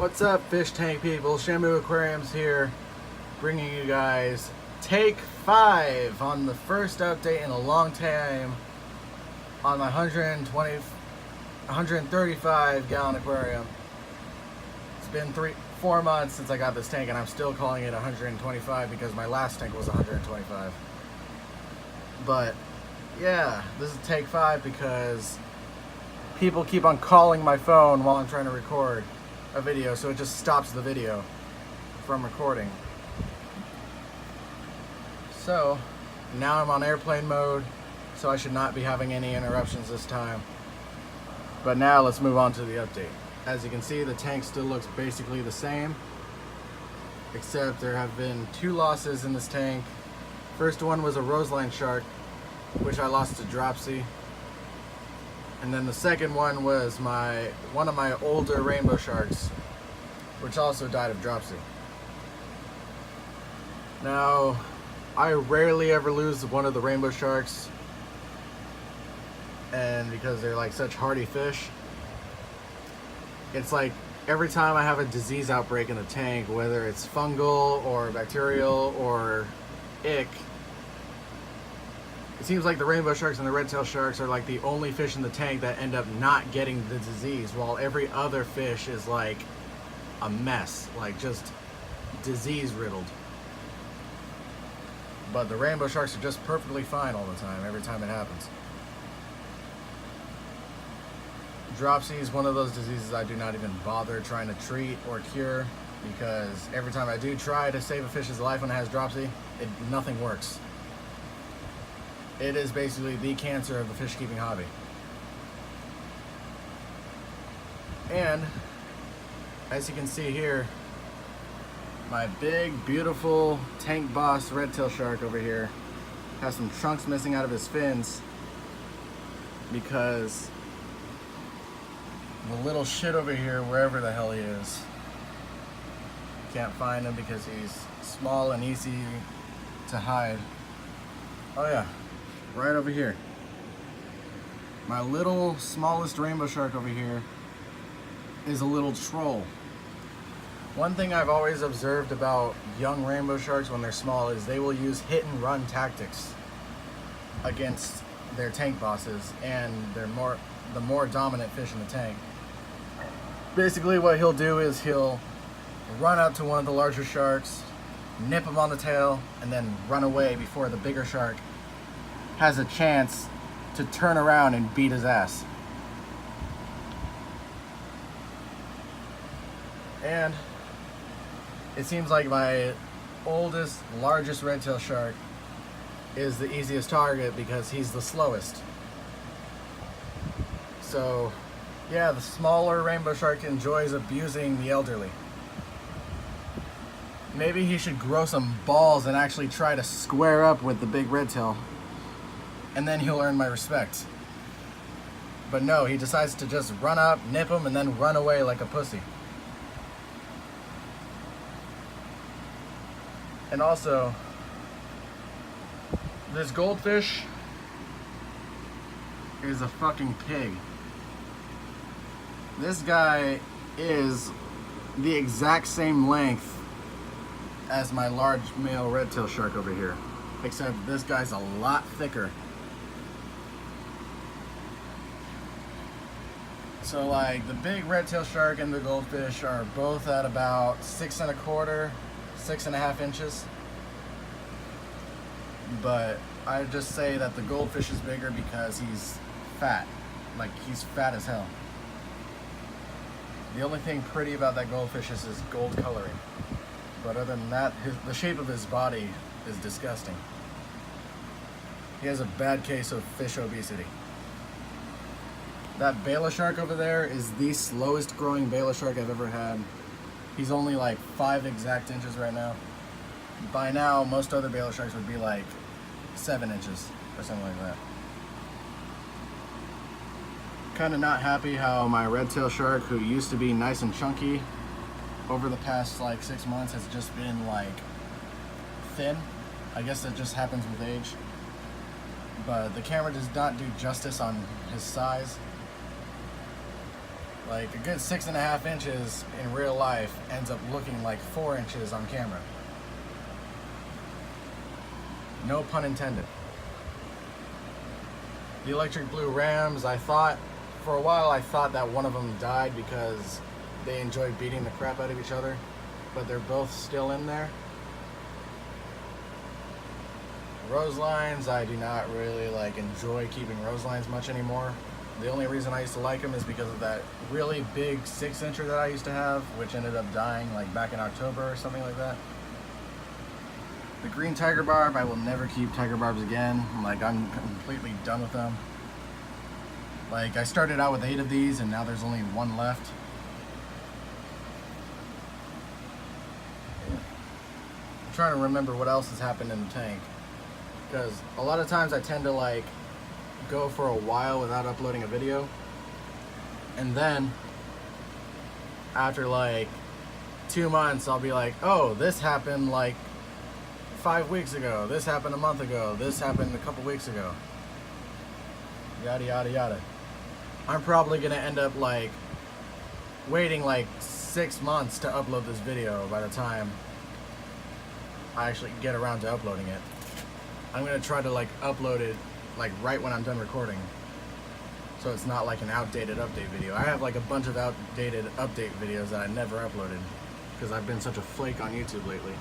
What's up, fish tank people? Shamu Aquariums here, bringing you guys take 5 on the first update in a long time on my 135 gallon aquarium. It's been 4 months since I got this tank, and I'm still calling it 125 because my last tank was 125. But yeah, this is take 5 because people keep on calling my phone while I'm trying to record a video, so it just stops the video from recording. So now I'm on airplane mode, so I should not be having any interruptions this time. But now let's move on to the update. As you can see, the tank still looks basically the same, except there have been 2 losses in this tank. First one was a roseline shark, which I lost to dropsy. And then the second one was one of my older rainbow sharks, which also died of dropsy. Now, I rarely ever lose one of the rainbow sharks, and because they're like such hardy fish, it's like every time I have a disease outbreak in the tank, whether it's fungal or bacterial or ick, it seems like the rainbow sharks and the red-tailed sharks are like the only fish in the tank that end up not getting the disease, while every other fish is like a mess, like just disease riddled. But the rainbow sharks are just perfectly fine all the time, every time it happens. Dropsy is one of those diseases I do not even bother trying to treat or cure, because every time I do try to save a fish's life when it has dropsy, nothing works. It is basically the cancer of the fish keeping hobby. And as you can see here, my big, beautiful tank boss red-tail shark over here has some trunks missing out of his fins because the little shit over here, wherever the hell he is, can't find him because he's small and easy to hide. Oh yeah, right over here. My little smallest rainbow shark over here is a little troll. One thing I've always observed about young rainbow sharks when they're small is they will use hit and run tactics against their tank bosses and the more dominant fish in the tank. Basically what he'll do is he'll run up to one of the larger sharks, nip him on the tail, and then run away before the bigger shark has a chance to turn around and beat his ass. And it seems like my oldest, largest red-tail shark is the easiest target because he's the slowest. So yeah, the smaller rainbow shark enjoys abusing the elderly. Maybe he should grow some balls and actually try to square up with the big red-tail, and then he'll earn my respect. But no, he decides to just run up, nip him, and then run away like a pussy. And also, this goldfish is a fucking pig. This guy is the exact same length as my large male red-tail shark over here, except this guy's a lot thicker. So like the big red-tail shark and the goldfish are both at about 6 1/4, 6.5 inches. But I just say that the goldfish is bigger because he's fat. Like, he's fat as hell. The only thing pretty about that goldfish is his gold coloring. But other than that, the shape of his body is disgusting. He has a bad case of fish obesity. That Bela shark over there is the slowest growing Bela shark I've ever had. He's only like 5 exact inches right now. By now, most other Bela sharks would be like 7 inches or something like that. Kind of not happy how my red-tail shark, who used to be nice and chunky, over the past like 6 months has just been like thin. I guess that just happens with age. But the camera does not do justice on his size. Like a good 6.5 inches in real life ends up looking like 4 inches on camera. No pun intended. The electric blue rams, for a while I thought that one of them died because they enjoy beating the crap out of each other, but they're both still in there. Rose lines, I do not really enjoy keeping rose lines much anymore. The only reason I used to like them is because of that really big 6-incher that I used to have, which ended up dying back in October or something like that. The green tiger barb, I will never keep tiger barbs again. I'm completely done with them. I started out with 8 of these and now there's only 1 left. I'm trying to remember what else has happened in the tank, because a lot of times I tend to go for a while without uploading a video, and then after 2 months I'll be like, oh, this happened 5 weeks ago, this happened a month ago, this happened a couple weeks ago, yada yada yada. I'm probably gonna end up waiting 6 months to upload this video by the time I actually get around to uploading it. I'm gonna try to upload it right when I'm done recording, so it's not an outdated update video. I have a bunch of outdated update videos that I never uploaded because I've been such a flake on YouTube lately.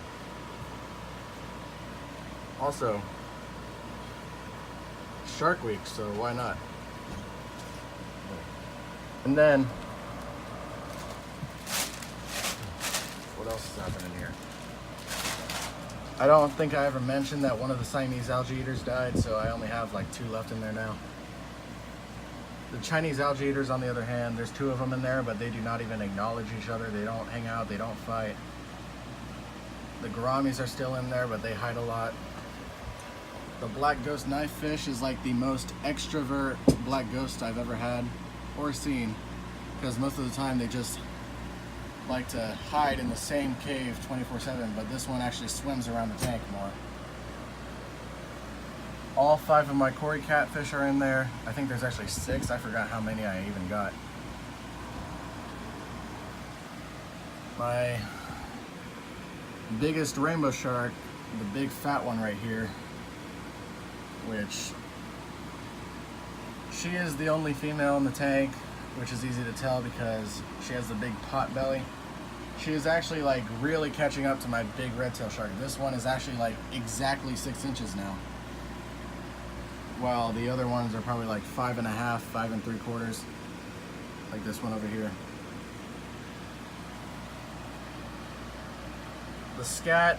Also, Shark Week, so why not? And then, what else is happening here? I don't think I ever mentioned that one of the Siamese algae eaters died, so I only have 2 left in there now. The Chinese algae eaters, on the other hand, there's 2 of them in there, but they do not even acknowledge each other. They don't hang out, they don't fight. The gouramis are still in there, but they hide a lot. The black ghost knife fish is the most extrovert black ghost I've ever had or seen, because most of the time they just like to hide in the same cave 24/7, but this one actually swims around the tank more. All 5 of my Cory catfish are in there. I think there's actually 6. I forgot how many I even got. My biggest rainbow shark, the big fat one right here, which she is the only female in the tank, which is easy to tell because she has the big pot belly. She is actually really catching up to my big red tail shark. This one is actually exactly 6 inches now, while the other ones are probably 5.5, 5 3/4, like this one over here. The scat,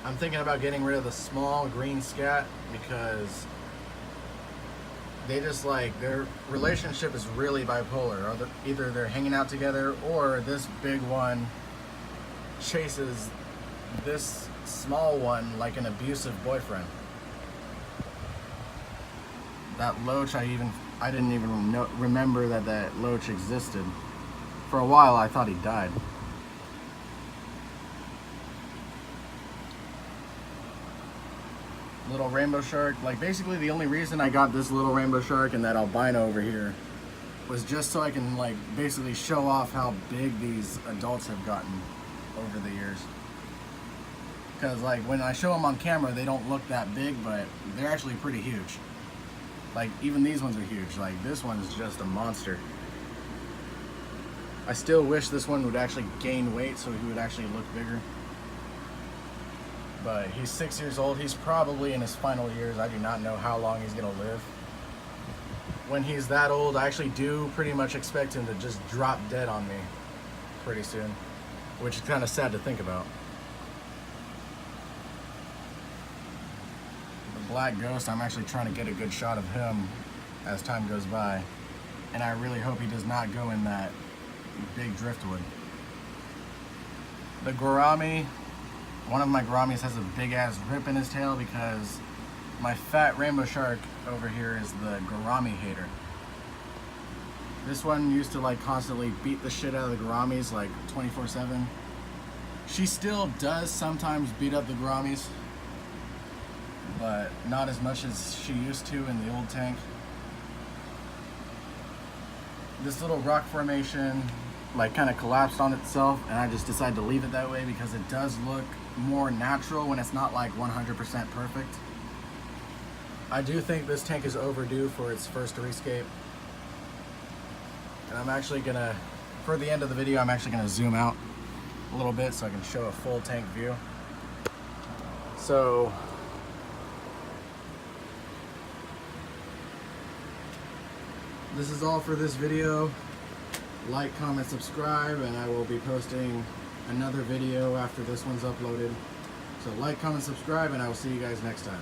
I'm thinking about getting rid of the small green scat because they just their relationship is really bipolar. Either they're hanging out together or this big one chases this small one like an abusive boyfriend. That loach, I didn't even remember that loach existed. For a while I thought he died. Little rainbow shark, basically the only reason I got this little rainbow shark and that albino over here was just so I can basically show off how big these adults have gotten over the years. Because when I show them on camera they don't look that big, but they're actually pretty huge. Even these ones are huge. This one is just a monster. I still wish this one would actually gain weight so he would actually look bigger. But he's 6 years old. He's probably in his final years. I do not know how long he's gonna live. When he's that old, I actually do pretty much expect him to just drop dead on me pretty soon, which is kind of sad to think about. The black ghost, I'm actually trying to get a good shot of him as time goes by, and I really hope he does not go in that big driftwood. The gourami, one of my gouramis has a big ass rip in his tail because my fat rainbow shark over here is the gourami hater. This one used to constantly beat the shit out of the gouramis 24/7. She still does sometimes beat up the gouramis, but not as much as she used to in the old tank. this little rock formation like kind of collapsed on itself, and I just decided to leave it that way because it does look more natural when it's not like 100% perfect. I do think this tank is overdue for its first rescape. And I'm actually gonna, for the end of the video, I'm actually gonna zoom out a little bit so I can show a full tank view. So, this is all for this video. Like, comment, subscribe, and I will be posting another video after this one's uploaded. So like, comment, subscribe, and I will see you guys next time.